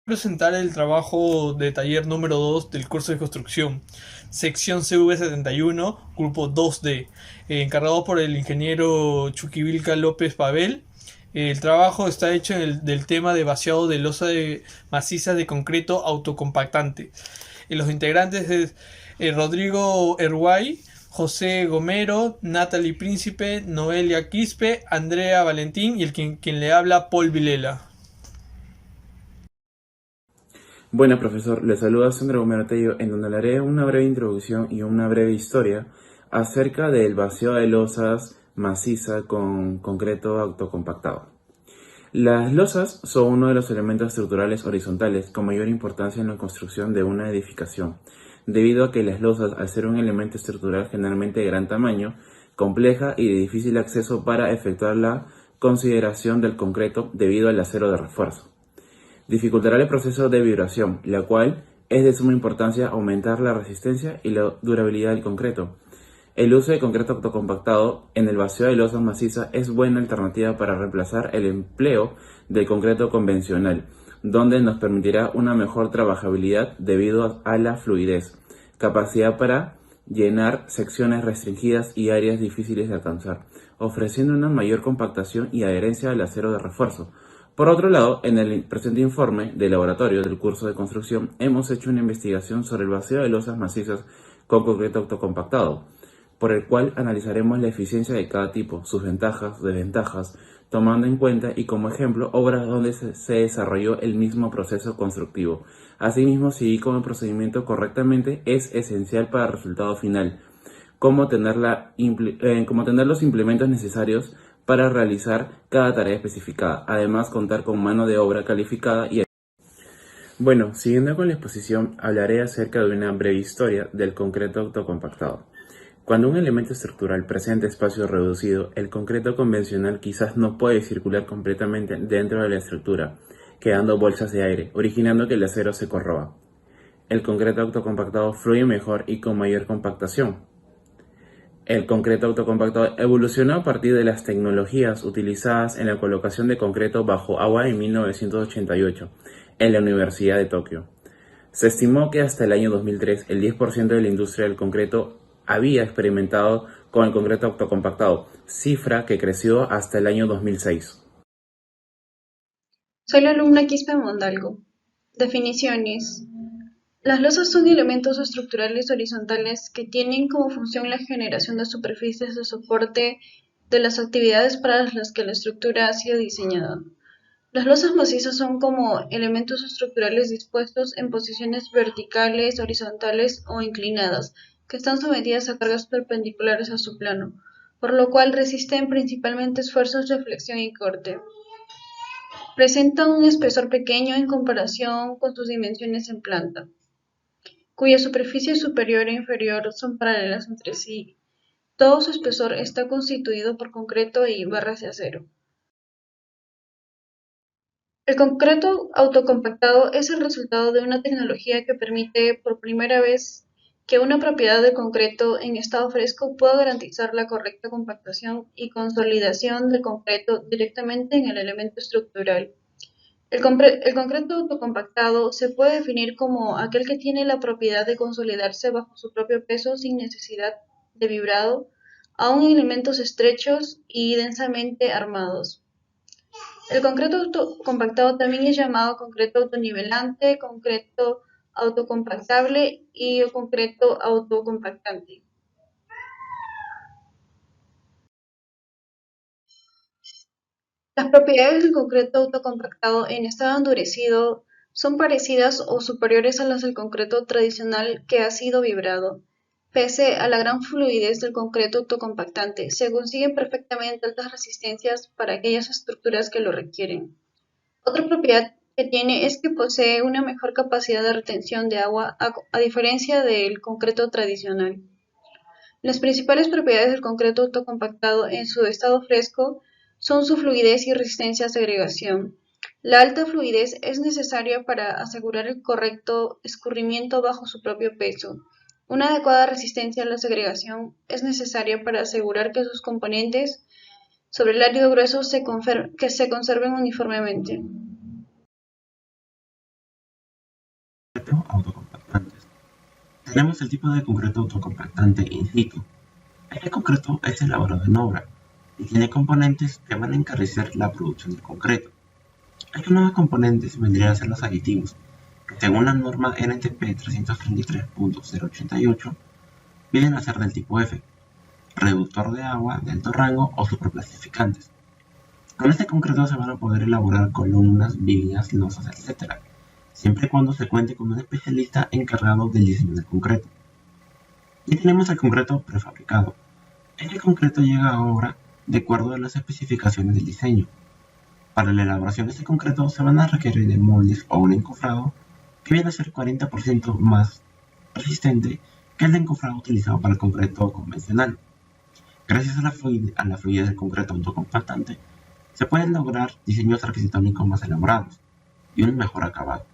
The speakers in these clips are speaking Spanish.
Presentar el trabajo de taller número 2 del curso de construcción, sección CV71, grupo 2D, encargado por el ingeniero Chuquivilca López Pavel. El trabajo está hecho del tema de vaciado de losa maciza de concreto autocompactante. Los integrantes es Rodrigo Erguay, José Gomero, Natalie Príncipe, Noelia Quispe, Andrea Valentín y quien le habla, Paul Vilela. Buenas, profesor. Le saluda Sandra Gomero Tello, en donde le haré una breve introducción y una breve historia acerca del vacío de losas maciza con concreto autocompactado. Las losas son uno de los elementos estructurales horizontales con mayor importancia en la construcción de una edificación, debido a que las losas, al ser un elemento estructural generalmente de gran tamaño, compleja y de difícil acceso para efectuar la consideración del concreto debido al acero de refuerzo, dificultará el proceso de vibración, la cual es de suma importancia aumentar la resistencia y la durabilidad del concreto. El uso de concreto autocompactado en el vacío de losas macizas es buena alternativa para reemplazar el empleo del concreto convencional, donde nos permitirá una mejor trabajabilidad debido a la fluidez, capacidad para llenar secciones restringidas y áreas difíciles de alcanzar, ofreciendo una mayor compactación y adherencia al acero de refuerzo. Por otro lado, en el presente informe de laboratorio del curso de construcción hemos hecho una investigación sobre el vacío de losas macizas con concreto autocompactado, por el cual analizaremos la eficiencia de cada tipo, sus ventajas, desventajas, tomando en cuenta y como ejemplo obras donde se desarrolló el mismo proceso constructivo. Asimismo, seguir con el procedimiento correctamente es esencial para el resultado final, como como tener los implementos necesarios para realizar cada tarea especificada. Además, contar con mano de obra calificada y... Bueno, siguiendo con la exposición, hablaré acerca de una breve historia del concreto autocompactado. Cuando un elemento estructural presenta espacio reducido, el concreto convencional quizás no puede circular completamente dentro de la estructura, quedando bolsas de aire, originando que el acero se corroba. El concreto autocompactado fluye mejor y con mayor compactación. El concreto autocompactado evolucionó a partir de las tecnologías utilizadas en la colocación de concreto bajo agua en 1988 en la Universidad de Tokio. Se estimó que hasta el año 2003 el 10% de la industria del concreto había experimentado con el concreto autocompactado, cifra que creció hasta el año 2006. Soy la alumna Quispe Mondalgo. Definiciones. Las losas son elementos estructurales horizontales que tienen como función la generación de superficies de soporte de las actividades para las que la estructura ha sido diseñada. Las losas macizas son como elementos estructurales dispuestos en posiciones verticales, horizontales o inclinadas, que están sometidas a cargas perpendiculares a su plano, por lo cual resisten principalmente esfuerzos de flexión y corte. Presentan un espesor pequeño en comparación con sus dimensiones en planta, cuya superficie superior e inferior son paralelas entre sí. Todo su espesor está constituido por concreto y barras de acero. El concreto autocompactado es el resultado de una tecnología que permite por primera vez que una propiedad del concreto en estado fresco pueda garantizar la correcta compactación y consolidación del concreto directamente en el elemento estructural. El concreto autocompactado se puede definir como aquel que tiene la propiedad de consolidarse bajo su propio peso sin necesidad de vibrado, aun en elementos estrechos y densamente armados. El concreto autocompactado también es llamado concreto autonivelante, concreto autocompactable y o concreto autocompactante. Las propiedades del concreto autocompactado en estado endurecido son parecidas o superiores a las del concreto tradicional que ha sido vibrado. Pese a la gran fluidez del concreto autocompactante, se consiguen perfectamente altas resistencias para aquellas estructuras que lo requieren. Otra propiedad que tiene es que posee una mejor capacidad de retención de agua a diferencia del concreto tradicional. Las principales propiedades del concreto autocompactado en su estado fresco son su fluidez y resistencia a segregación. La alta fluidez es necesaria para asegurar el correcto escurrimiento bajo su propio peso. Una adecuada resistencia a la segregación es necesaria para asegurar que sus componentes sobre el árido grueso se conserven uniformemente. concreto autocompactantes. Tenemos el tipo de concreto autocompactante in situ. Este concreto es elaborado en obra y tiene componentes que van a encarecer la producción del concreto. Estos nuevos componentes vendrían a ser los aditivos, que según la norma NTP 333.088 vienen a ser del tipo F, reductor de agua de alto rango o superplastificantes. Con este concreto se van a poder elaborar columnas, vigas, losas, etc., siempre y cuando se cuente con un especialista encargado del diseño del concreto. Y tenemos el concreto prefabricado. Este concreto llega a obra de acuerdo a las especificaciones del diseño. Para la elaboración de este concreto se van a requerir de moldes o un encofrado que viene a ser 40% más resistente que el encofrado utilizado para el concreto convencional. Gracias a la fluidez del concreto autocompactante, se pueden lograr diseños arquitectónicos más elaborados y un mejor acabado.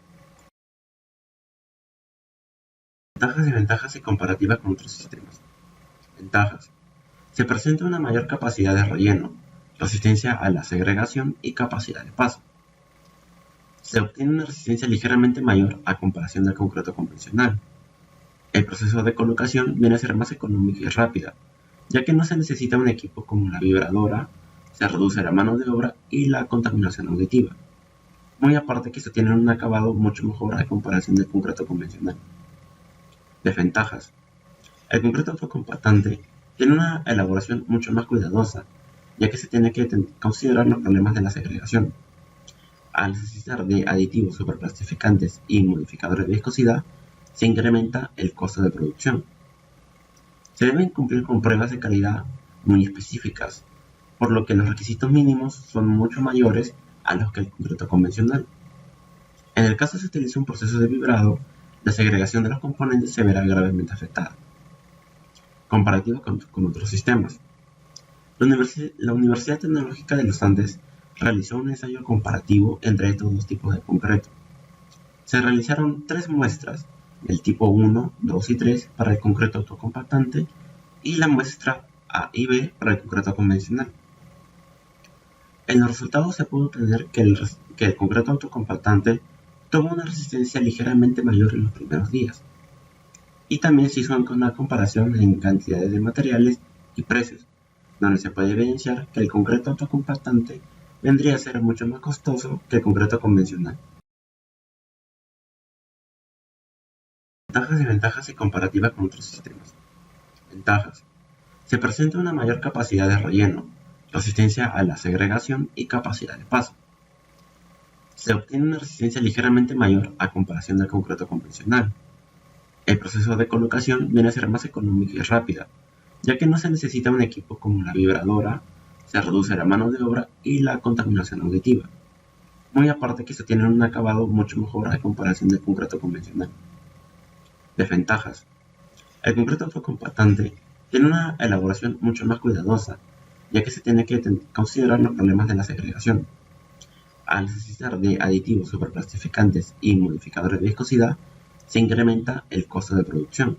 Ventajas y ventajas y comparativa con otros sistemas. Ventajas. Se presenta una mayor capacidad de relleno, resistencia a la segregación y capacidad de paso. Se obtiene una resistencia ligeramente mayor a comparación del concreto convencional. El proceso de colocación viene a ser más económica y rápida, ya que no se necesita un equipo como la vibradora, se reduce la mano de obra y la contaminación auditiva. Muy aparte que se tiene un acabado mucho mejor a comparación del concreto convencional. Desventajas. El concreto autocompactante tiene una elaboración mucho más cuidadosa, ya que se tiene que considerar los problemas de la segregación. Al necesitar de aditivos superplastificantes y modificadores de viscosidad, se incrementa el costo de producción. Se deben cumplir con pruebas de calidad muy específicas, por lo que los requisitos mínimos son mucho mayores a los que el concreto convencional. En el caso se utiliza un proceso de vibrado, la segregación de los componentes se verá gravemente afectada. Comparativo con otros sistemas. La Universidad Tecnológica de los Andes realizó un ensayo comparativo entre estos dos tipos de concreto. Se realizaron 3 muestras del tipo 1, 2 y 3 para el concreto autocompactante y la muestra A y B para el concreto convencional. En los resultados se pudo obtener que el concreto autocompactante tuvo una resistencia ligeramente mayor en los primeros días. Y también se hizo una comparación en cantidades de materiales y precios, donde se puede evidenciar que el concreto autocompactante vendría a ser mucho más costoso que el concreto convencional. Ventajas y ventajas y comparativa con otros sistemas. Ventajas. Se presenta una mayor capacidad de relleno, resistencia a la segregación y capacidad de paso. Se obtiene una resistencia ligeramente mayor a comparación del concreto convencional. El proceso de colocación viene a ser más económica y rápida, ya que no se necesita un equipo como la vibradora, se reduce la mano de obra y la contaminación auditiva. Muy aparte que se tiene un acabado mucho mejor a comparación del concreto convencional. Desventajas. El concreto autocompactante tiene una elaboración mucho más cuidadosa, ya que se tiene que considerar los problemas de la segregación. Al necesitar de aditivos superplastificantes y modificadores de viscosidad, se incrementa el costo de producción.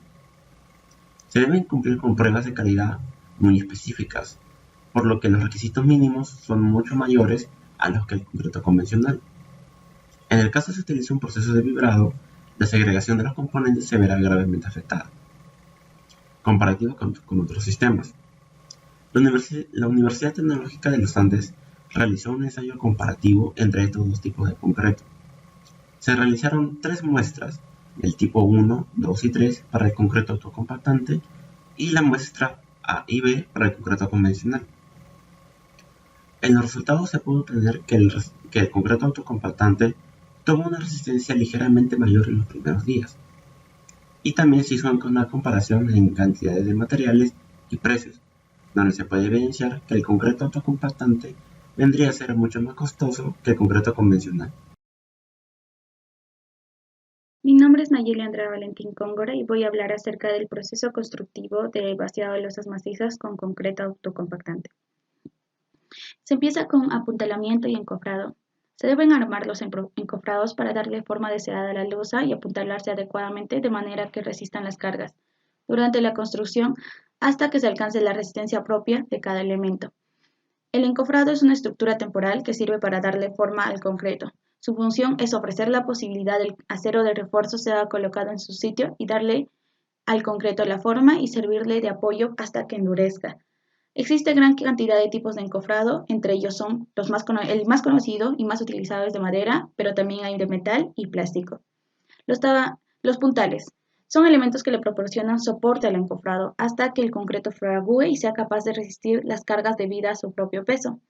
Se deben cumplir con pruebas de calidad muy específicas, por lo que los requisitos mínimos son mucho mayores a los que el concreto convencional. En el caso se utiliza un proceso de vibrado, la segregación de los componentes se verá gravemente afectada. Comparativo con otros sistemas. La Universidad Tecnológica de los Andes realizó un ensayo comparativo entre estos dos tipos de concreto. Se realizaron 3 muestras del tipo 1, 2 y 3 para el concreto autocompactante y la muestra A y B para el concreto convencional. En los resultados se pudo obtener que el concreto autocompactante tuvo una resistencia ligeramente mayor en los primeros días. Y también se hizo una comparación en cantidades de materiales y precios, donde se puede evidenciar que el concreto autocompactante vendría a ser mucho más costoso que el concreto convencional. Mi nombre es Nayeli Andrea Valentín Cóngora y voy a hablar acerca del proceso constructivo de vaciado de losas macizas con concreto autocompactante. Se empieza con apuntalamiento y encofrado. Se deben armar los encofrados para darle forma deseada a la losa y apuntalarse adecuadamente de manera que resistan las cargas durante la construcción hasta que se alcance la resistencia propia de cada elemento. El encofrado es una estructura temporal que sirve para darle forma al concreto. Su función es ofrecer la posibilidad del acero de refuerzo sea colocado en su sitio y darle al concreto la forma y servirle de apoyo hasta que endurezca. Existe gran cantidad de tipos de encofrado, entre ellos son el más conocido y más utilizado es de madera, pero también hay de metal y plástico. Los puntales son elementos que le proporcionan soporte al encofrado hasta que el concreto fragúe y sea capaz de resistir las cargas debidas a su propio peso.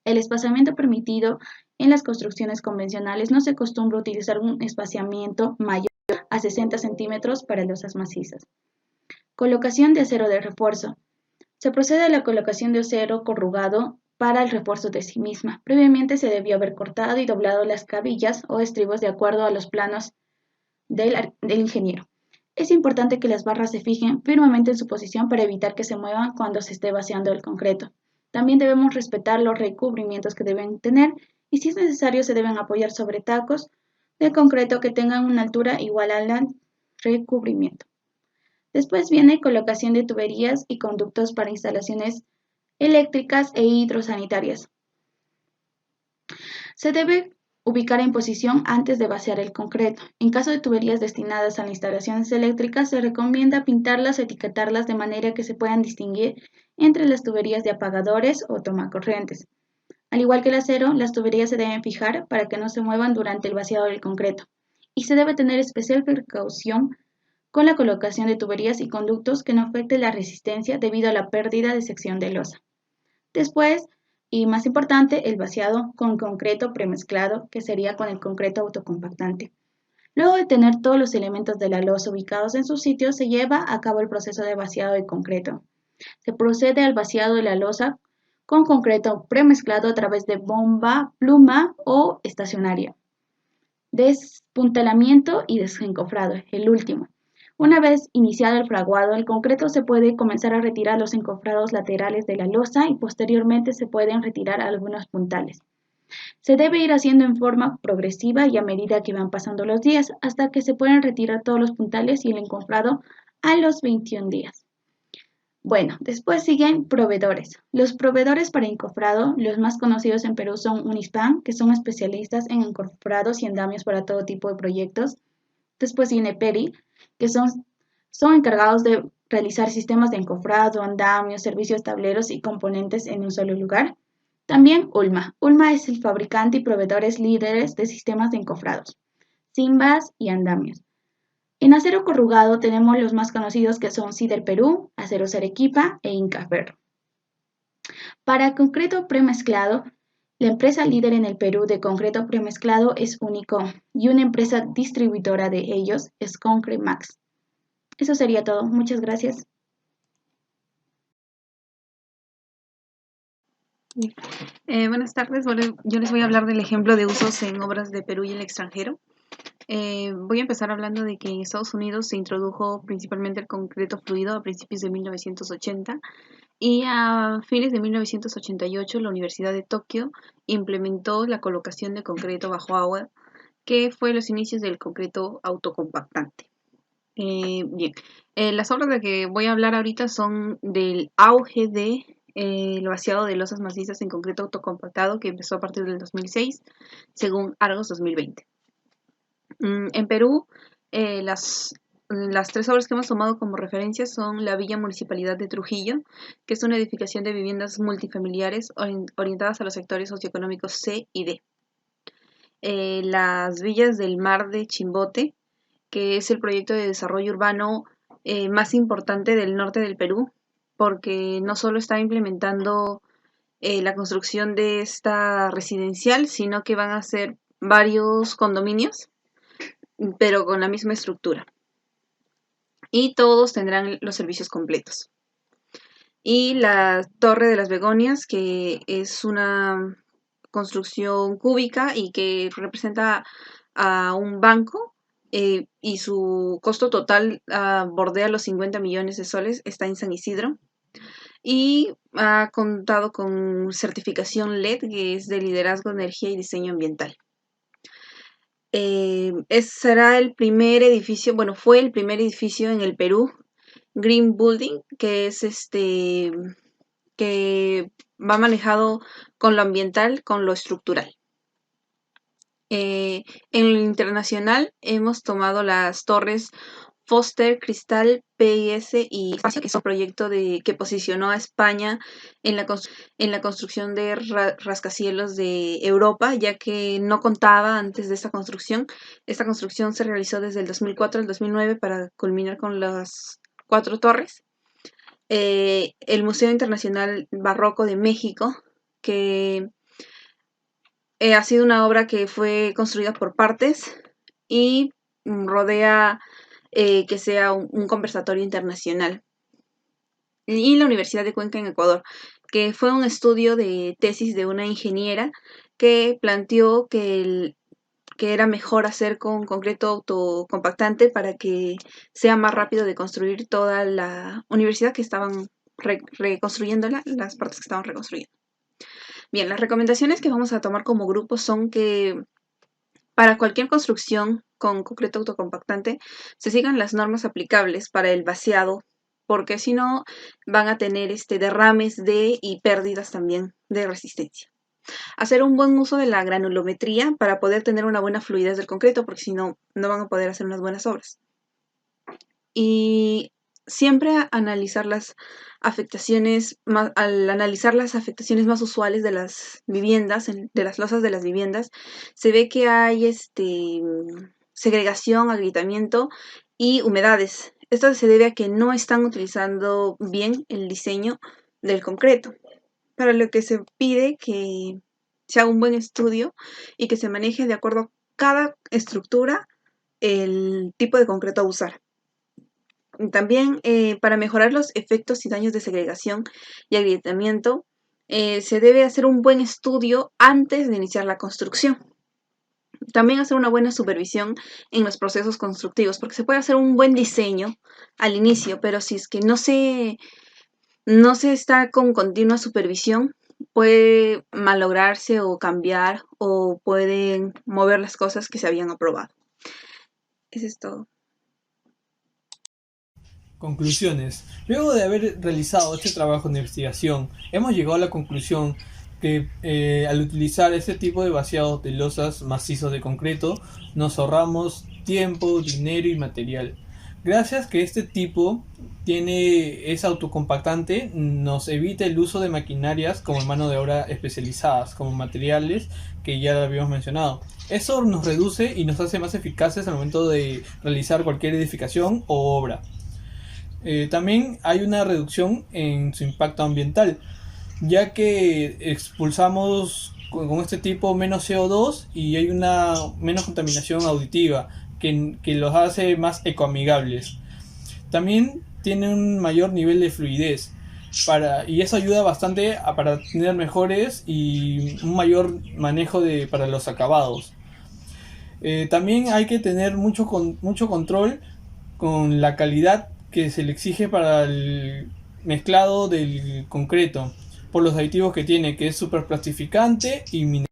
El espaciamiento permitido en las construcciones convencionales no se acostumbra a utilizar un espaciamiento mayor a 60 centímetros para losas macizas. Colocación de acero de refuerzo. Se procede a la colocación de acero corrugado para el refuerzo de sí misma. Previamente se debió haber cortado y doblado las cabillas o estribos de acuerdo a los planos del ingeniero. Es importante que las barras se fijen firmemente en su posición para evitar que se muevan cuando se esté vaciando el concreto. También debemos respetar los recubrimientos que deben tener y si es necesario se deben apoyar sobre tacos de concreto que tengan una altura igual al recubrimiento. Después viene colocación de tuberías y conductos para instalaciones eléctricas e hidrosanitarias. Se debe ubicar en posición antes de vaciar el concreto. En caso de tuberías destinadas a las instalaciones eléctricas, se recomienda pintarlas o etiquetarlas de manera que se puedan distinguir entre las tuberías de apagadores o tomacorrientes. Al igual que el acero, las tuberías se deben fijar para que no se muevan durante el vaciado del concreto. Y se debe tener especial precaución con la colocación de tuberías y conductos que no afecte la resistencia debido a la pérdida de sección de losa. Después, y más importante, el vaciado con concreto premezclado, que sería con el concreto autocompactante. Luego de tener todos los elementos de la losa ubicados en su sitio, se lleva a cabo el proceso de vaciado de concreto. Se procede al vaciado de la losa con concreto premezclado a través de bomba, pluma o estacionaria. Despuntalamiento y desencofrado, el último. Una vez iniciado el fraguado, el concreto se puede comenzar a retirar los encofrados laterales de la losa y posteriormente se pueden retirar algunos puntales. Se debe ir haciendo en forma progresiva y a medida que van pasando los días, hasta que se pueden retirar todos los puntales y el encofrado a los 21 días. Bueno, después siguen proveedores. Los proveedores para encofrado, los más conocidos en Perú son Unispan, que son especialistas en encofrados y andamios para todo tipo de proyectos. Después viene Peri, que son encargados de realizar sistemas de encofrado, andamios, servicios tableros y componentes en un solo lugar. También Ulma. Ulma es el fabricante y proveedores líderes de sistemas de encofrados, Simbas y andamios. En acero corrugado tenemos los más conocidos que son Sider Perú, Aceros Arequipa e Incaferro. Para concreto premezclado, la empresa líder en el Perú de concreto premezclado es Unicom y una empresa distribuidora de ellos es Concremax. Eso sería todo. Muchas gracias. Buenas tardes. Yo les voy a hablar del ejemplo de usos en obras de Perú y el extranjero. Voy a empezar hablando de que en Estados Unidos se introdujo principalmente el concreto fluido a principios de 1980 y a fines de 1988 la Universidad de Tokio implementó la colocación de concreto bajo agua, que fue los inicios del concreto autocompactante. Bien, las obras de que voy a hablar ahorita son del auge de el vaciado de losas macizas en concreto autocompactado que empezó a partir del 2006, según Argos 2020. En Perú, las tres obras que hemos tomado como referencia son la Villa Municipalidad de Trujillo, que es una edificación de viviendas multifamiliares orientadas a los sectores socioeconómicos C y D. Las Villas del Mar de Chimbote, que es el proyecto de desarrollo urbano más importante del norte del Perú, porque no solo está implementando la construcción de esta residencial, sino que van a ser varios condominios, pero con la misma estructura. Y todos tendrán los servicios completos. Y la Torre de las Begonias, que es una construcción cúbica y que representa a un banco, y su costo total bordea los 50 millones de soles, está en San Isidro. Y ha contado con certificación LED, que es de liderazgo, energía y diseño ambiental. Será el primer edificio, bueno, fue el primer edificio en el Perú, Green Building, que es que va manejado con lo ambiental, con lo estructural. En el internacional hemos tomado las torres Foster, Cristal, PIS y Espacio, que es un proyecto que posicionó a España en la construcción de rascacielos de Europa, ya que no contaba antes de esta construcción. Esta construcción se realizó desde el 2004 al 2009 para culminar con las 4 torres. El Museo Internacional Barroco de México, que ha sido una obra que fue construida por partes y rodea que sea un conversatorio internacional. Y la Universidad de Cuenca en Ecuador, que fue un estudio de tesis de una ingeniera que planteó que era mejor hacer con concreto autocompactante para que sea más rápido de construir toda la universidad que estaban reconstruyéndola, las partes que estaban reconstruyendo. Bien, las recomendaciones que vamos a tomar como grupo son que para cualquier construcción con concreto autocompactante se sigan las normas aplicables para el vaciado, porque si no van a tener derrames y pérdidas también de resistencia. Hacer un buen uso de la granulometría para poder tener una buena fluidez del concreto, porque si no, no van a poder hacer unas buenas obras. Y siempre analizar las afectaciones, al analizar las afectaciones más usuales de las viviendas, de las losas de las viviendas, se ve que hay segregación, agrietamiento y humedades. Esto se debe a que no están utilizando bien el diseño del concreto, para lo que se pide que se haga un buen estudio y que se maneje de acuerdo a cada estructura el tipo de concreto a usar. También para mejorar los efectos y daños de segregación y agrietamiento, se debe hacer un buen estudio antes de iniciar la construcción. También hacer una buena supervisión en los procesos constructivos, porque se puede hacer un buen diseño al inicio, pero si es que no se está con continua supervisión, puede malograrse o cambiar o pueden mover las cosas que se habían aprobado. Eso es todo. Conclusiones. Luego de haber realizado este trabajo de investigación, hemos llegado a la conclusión que al utilizar este tipo de vaciados de losas macizos de concreto, nos ahorramos tiempo, dinero y material. Gracias que este tipo es autocompactante, nos evita el uso de maquinarias como mano de obra especializadas, como materiales que ya habíamos mencionado. Eso nos reduce y nos hace más eficaces al momento de realizar cualquier edificación o obra. También hay una reducción en su impacto ambiental, ya que expulsamos con este tipo menos CO2 y hay una menos contaminación auditiva que los hace más ecoamigables. También tiene un mayor nivel de fluidez y eso ayuda bastante para tener mejores y un mayor manejo para los acabados. También hay que tener mucho control con la calidad que se le exige para el mezclado del concreto por los aditivos que tiene, que es superplastificante y mineral.